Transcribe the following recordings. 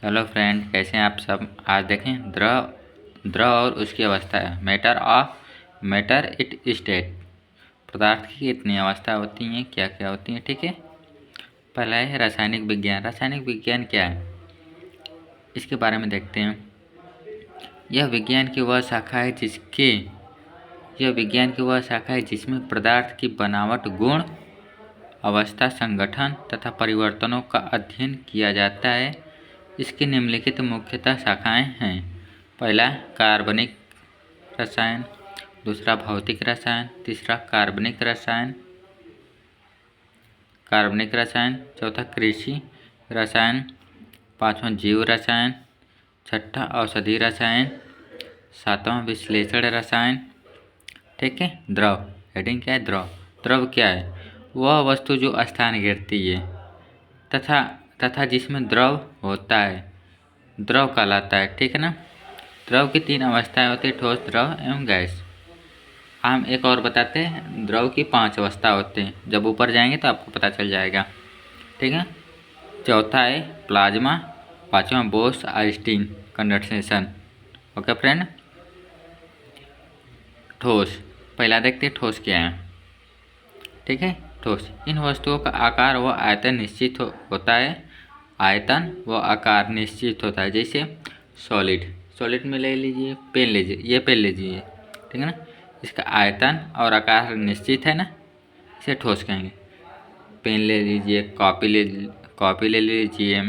Hello friend, कैसे हैं आप सब। आज देखें द्रव और उसकी अवस्था है। Matter it state. पदार्थ की कितनी अवस्था होती हैं, क्या क्या होती हैं। ठीक है, पहला है रासायनिक विज्ञान। रासायनिक विज्ञान क्या है, इसके बारे में देखते हैं। यह विज्ञान की वह शाखा है जिसमें पदार्थ की बनावट, गुण, अवस्था, संगठन तथा परिवर्तनों का अध्ययन किया जाता है। इसकी निम्नलिखित मुख्यतः शाखाएं हैं। पहला कार्बनिक रसायन, दूसरा भौतिक रसायन, तीसरा कार्बनिक रसायन, चौथा कृषि रसायन, पांचवा जीव रसायन, छठा औषधि रसायन, सातवां विश्लेषण रसायन। ठीक है। द्रव हेडिंग क्या है, द्रव क्या है, वह वस्तु जो स्थान घेरती है तथा जिसमें द्रव होता है, द्रव कहलाता है। ठीक है ना। द्रव की तीन अवस्थाएं होती है, ठोस, द्रव एवं गैस। हम एक और बताते हैं, द्रव की 5 अवस्था होते हैं। जब ऊपर जाएंगे तो आपको पता चल जाएगा। ठीक है। चौथा है प्लाज्मा, पांचवा बोस-आइंस्टीन कंडेंसेशन। Okay friend. ठोस, पहला देखते हैं ठोस क्या है। ठीक है। ठोस, इन वस्तुओं का आकार व आयतन निश्चित होता है। आयतन व आकार निश्चित होता है। जैसे सॉलिड में ले लीजिए, पेन लीजिए, ये पेन लीजिए। ठीक है ना। इसका आयतन और आकार निश्चित है ना, इसे ठोस कहेंगे। पेन ले लीजिए, कॉपी ले लीजिए,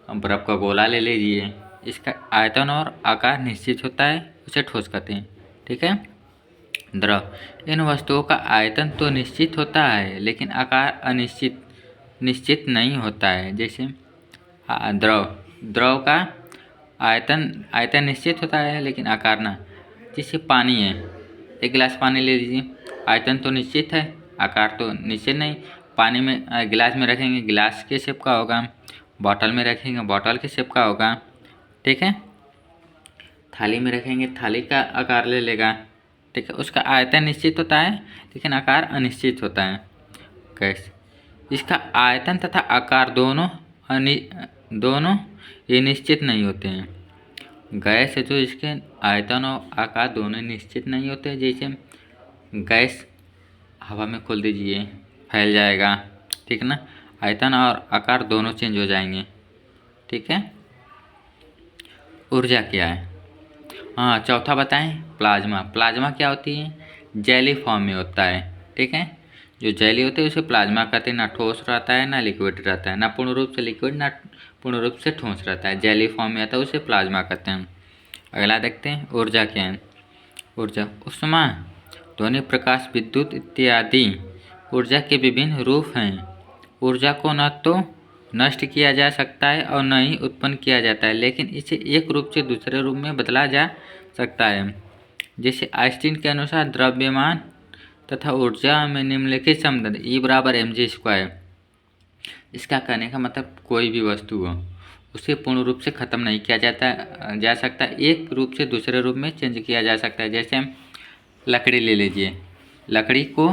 बर्फ़ का गोला ले लीजिए, इसका आयतन और आकार निश्चित होता है, उसे ठोस कहते हैं। ठीक है। द्रव, इन वस्तुओं का आयतन तो निश्चित होता है लेकिन आकार निश्चित नहीं होता है। जैसे द्रव का आयतन निश्चित होता है लेकिन आकार ना। जैसे पानी है, एक गिलास पानी ले लीजिए, आयतन तो निश्चित है, आकार तो निश्चित नहीं। पानी में गिलास में रखेंगे, गिलास के शेप का होगा। बॉटल में रखेंगे, बॉटल के शेप का होगा। ठीक है। थाली में रखेंगे, थाली का आकार ले लेगा। ठीक है। उसका आयतन निश्चित होता है लेकिन आकार अनिश्चित होता है। गैस, इसका आयतन तथा आकार दोनों ये निश्चित नहीं होते हैं। गैस है जो इसके आयतन और आकार दोनों निश्चित नहीं होते। जैसे गैस हवा में खोल दीजिए, फैल जाएगा। ठीक है ना। आयतन और आकार दोनों चेंज हो जाएंगे। ठीक है। ऊर्जा क्या है, हाँ चौथा बताएं, प्लाज्मा क्या होती है, जेली फॉर्म में होता है। ठीक है। जो जेली होती है उसे प्लाज्मा कहते हैं। ना ठोस रहता है ना लिक्विड रहता है, ना पूर्ण रूप से लिक्विड ना पूर्ण रूप से ठोस रहता है। जेली फॉर्म में आता है, उसे प्लाज्मा कहते हैं। अगला देखते हैं, ऊर्जा क्या है। ऊर्जा ऊष्मा, ध्वनि, प्रकाश, विद्युत इत्यादि ऊर्जा के विभिन्न रूप हैं। ऊर्जा को न तो नष्ट किया जा सकता है और न ही उत्पन्न किया जाता है, लेकिन इसे एक रूप से दूसरे रूप में बदला जा सकता है। जैसे आइंस्टीन के अनुसार द्रव्यमान तथा ऊर्जा में निम्नलिखित संबंध E=mc²। इसका कहने का मतलब कोई भी वस्तु हो उसे पूर्ण रूप से ख़त्म नहीं किया जा सकता, एक रूप से दूसरे रूप में चेंज किया जा सकता है। जैसे हम लकड़ी ले लीजिए, लकड़ी को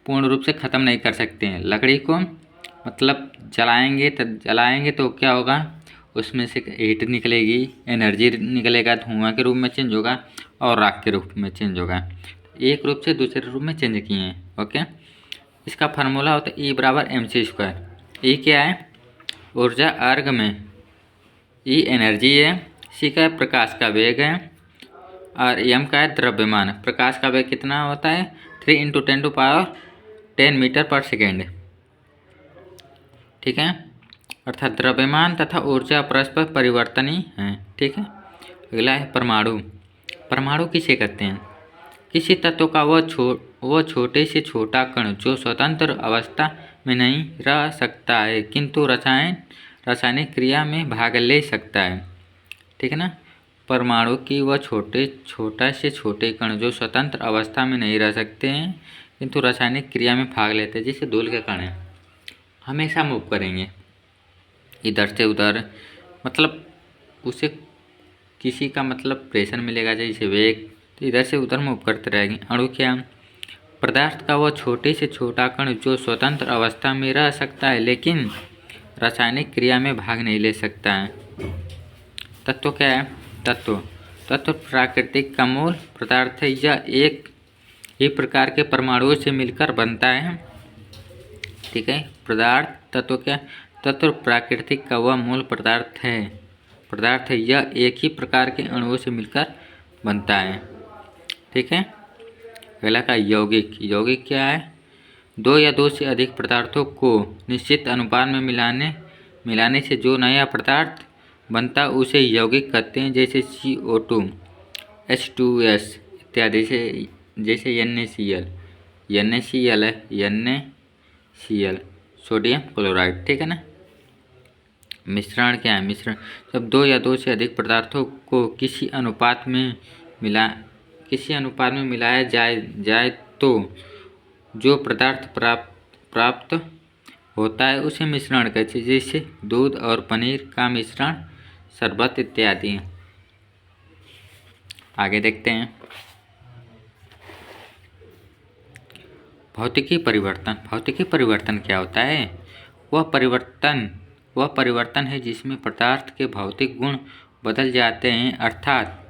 पूर्ण रूप से ख़त्म नहीं कर सकते हैं। लकड़ी को मतलब जलाएंगे तो क्या होगा, उसमें से हीट निकलेगी, एनर्जी निकलेगा, धुआं के रूप में चेंज होगा और राख के रूप में चेंज होगा। एक रूप से दूसरे रूप में चेंज किए हैं। ओके। इसका फार्मूला होता है E=mc²। E क्या है, ऊर्जा अर्घ में, E एनर्जी है, C का प्रकाश का वेग है और M का है द्रव्यमान। प्रकाश का वेग कितना होता है, 3 × 10⁻10 मीटर/सेकेंड। ठीक है। अर्थात द्रव्यमान तथा ऊर्जा परस्पर परिवर्तनीय हैं। ठीक है। अगला है परमाणु किसे कहते हैं, किसी तत्व का वह छोटे से छोटा कण जो स्वतंत्र अवस्था में नहीं रह सकता है किंतु रासायनिक क्रिया में भाग ले सकता है। ठीक है ना। परमाणु की वह छोटा से छोटे कण जो स्वतंत्र अवस्था में नहीं रह सकते हैं किंतु रासायनिक क्रिया में भाग लेते हैं। जैसे धूल के कण हैं, हमेशा मूव करेंगे इधर से उधर, मतलब उसे किसी का मतलब प्रेशर मिलेगा, जैसे वेग, तो इधर से उधर मूव करते रहेंगे। अणु क्या, पदार्थ का वह छोटे से छोटा कण जो स्वतंत्र अवस्था में रह सकता है लेकिन रासायनिक क्रिया में भाग नहीं ले सकता है। तत्व क्या है? तत्व तत्व प्राकृतिक का मूल पदार्थ है। यह एक ही प्रकार के परमाणुओं से मिलकर बनता है। ठीक है, पदार्थ तत्व क्या? तत्व प्राकृतिक का वह मूल पदार्थ है। यह एक ही प्रकार के अणुओं से मिलकर बनता है। ठीक है। अगला का यौगिक। यौगिक क्या है? दो या दो से अधिक पदार्थों को निश्चित अनुपात में मिलाने से जो नया पदार्थ बनता उसे यौगिक कहते हैं। जैसे CO2, H2S इत्यादि से, जैसे NaCl है, NaCl सोडियम क्लोराइड। ठीक है ना। मिश्रण क्या है? मिश्रण जब दो या दो से अधिक पदार्थों को किसी अनुपात में मिलाया जाए तो जो पदार्थ प्राप्त होता है उसे मिश्रण कहते हैं। जैसे दूध और पनीर का मिश्रण, शरबत इत्यादि। आगे देखते हैं। भौतिकी परिवर्तन। भौतिकी परिवर्तन क्या होता है? वह परिवर्तन है जिसमें पदार्थ के भौतिक गुण बदल जाते हैं, अर्थात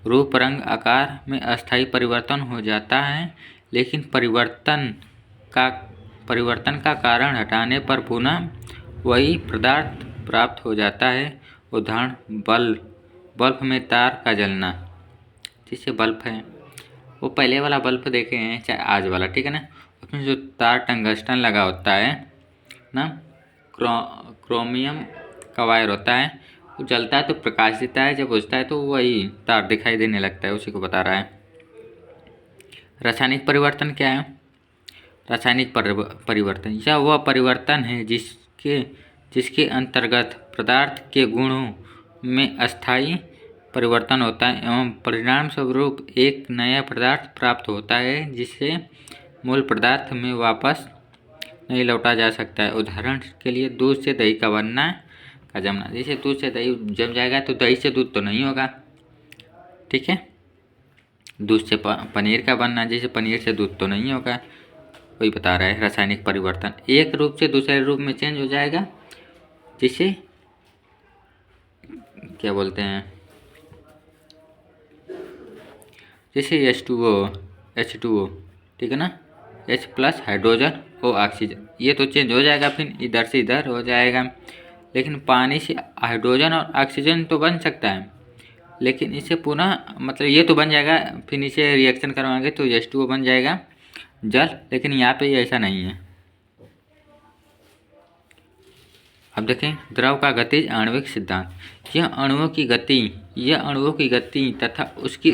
रूप, रंग, आकार में अस्थायी परिवर्तन हो जाता है। लेकिन परिवर्तन का कारण हटाने पर पुनः वही पदार्थ प्राप्त हो जाता है। उदाहरण बल्ब में तार का जलना। जैसे बल्ब है, वो पहले वाला बल्ब देखे हैं चाहे आज वाला, ठीक है ना, उसमें जो तार टंगस्टन लगा होता है ना, क्रोमियम का वायर होता है, वो जलता है तो प्रकाश देता है, जब बुझता है तो वही तार दिखाई देने लगता है, उसी को बता रहा है। रासायनिक परिवर्तन क्या है? रासायनिक परिवर्तन यह वह परिवर्तन है जिसके अंतर्गत पदार्थ के गुणों में अस्थायी परिवर्तन होता है एवं परिणाम स्वरूप एक नया पदार्थ प्राप्त होता है जिसे मूल पदार्थ में वापस नहीं लौटा जा सकता है। उदाहरण के लिए दूध से दही का बनना का जमना। जैसे दूध से दही जम जाएगा तो दही से दूध तो नहीं होगा, ठीक है। दूध से पनीर का बनना, जैसे पनीर से दूध तो नहीं होगा, वही बता रहा है। रासायनिक परिवर्तन एक रूप से दूसरे रूप में चेंज हो जाएगा, जिसे क्या बोलते हैं, जैसे H2O, ठीक है ना, H+ हाइड्रोजन और ऑक्सीजन, ये तो चेंज हो जाएगा, फिर इधर से इधर हो जाएगा। लेकिन पानी से हाइड्रोजन और ऑक्सीजन तो बन सकता है, लेकिन इसे पुनः मतलब ये तो बन जाएगा, फिर इसे रिएक्शन करवाएंगे तो H2O बन जाएगा जल, लेकिन यहाँ पे ऐसा नहीं है। अब देखें द्रव का गतिज आणविक सिद्धांत। यह अणुओं की गति तथा उसकी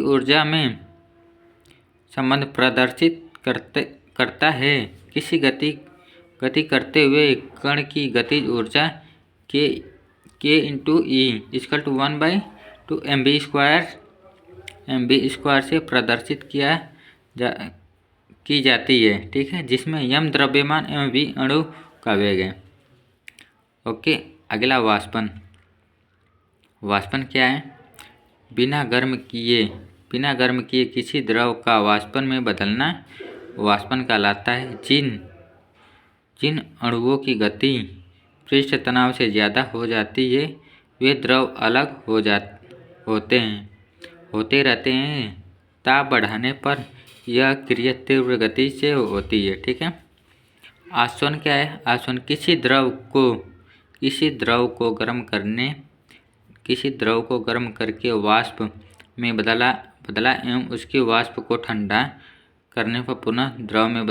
ऊर्जा में संबंध प्रदर्शित करता है। किसी गति करते हुए कण की गतिज ऊर्जा K × E = 1/2 से प्रदर्शित की जाती है, ठीक है, जिसमें m द्रव्यमान एवं v अणु का वेग है। ओके, अगला वाष्पन। वाष्पन क्या है? बिना गर्म किए किसी द्रव का वाष्पन में बदलना वाष्पन कहलाता है। जिन अणुओं की गति पृष्ठ तनाव से ज़्यादा हो जाती है वे द्रव अलग होते रहते हैं। ताप बढ़ाने पर यह क्रिया तीव्र गति से होती है, ठीक है। आसवन क्या है? आसवन किसी द्रव को गर्म करके वाष्प में बदला एवं उसके वाष्प को ठंडा करने पर पुनः द्रव में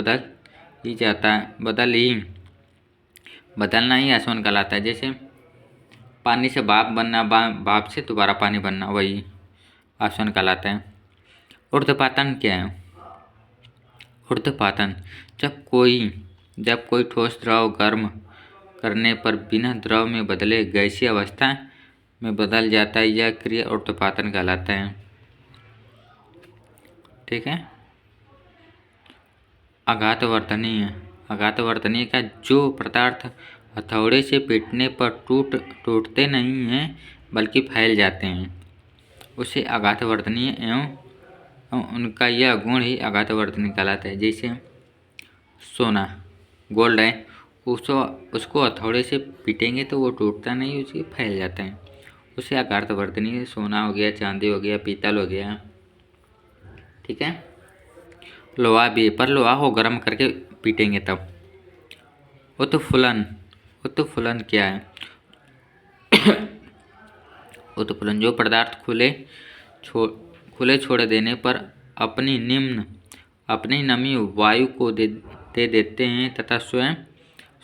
बदलना ही आसवन कहलाता है। जैसे पानी से भाप बनना, भाप से दोबारा पानी बनना, वही आसवन कहलाता है। ऊर्ध्वपातन क्या है? ऊर्ध्वपातन जब कोई ठोस द्रव गर्म करने पर बिना द्रव में बदले गैसीय अवस्था में बदल जाता है, यह क्रिया ऊर्ध्वपातन कहलाता है, ठीक है। आघातवर्धनीय का जो पदार्थ हथौड़े से पीटने पर टूटते नहीं हैं बल्कि फैल जाते हैं, उसे आघातवर्धनीय एवं उनका यह गुण ही आघातवर्धनीय कहलाता है। जैसे सोना, गोल्ड है, उसको उसको हथौड़े से पीटेंगे तो वो टूटता नहीं, उसे फैल जाता है। उसे आकार वर्तनी सोना हो गया, चांदी हो गया, पीतल हो गया, ठीक है। लोहा भी, पर लोहा को गर्म करके पीटेंगे तब। उत्फुलन, उत्फुलन क्या है? उत्फुलन जो पदार्थ खुले छोड़ देने पर अपनी नमी वायु को दे देते हैं तथा स्वयं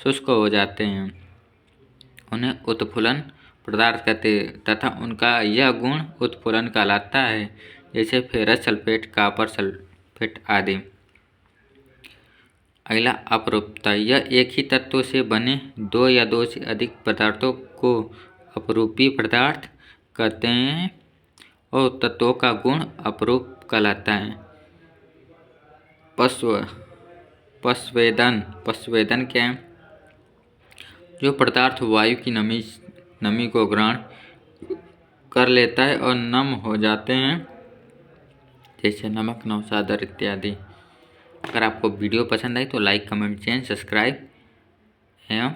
शुष्क हो जाते हैं, उन्हें उत्फुलन पदार्थ कहते हैं तथा उनका यह गुण उत्फुलन कहलाता है, जैसे फेरस सल्फेट, कॉपर सल्फेट आदि। अगला अपरूपता, यह एक ही तत्व से बने दो या दो से अधिक पदार्थों को अपरूपी पदार्थ कहते हैं और तत्वों का गुण अपरूप कहलाता है। पस्वेदन क्या है? जो पदार्थ वायु की नमी को ग्रहण कर लेता है और नम हो जाते हैं, जैसे नमक, नौशादर इत्यादि। अगर आपको वीडियो पसंद आई तो लाइक, कमेंट, चैनल सब्सक्राइब एवं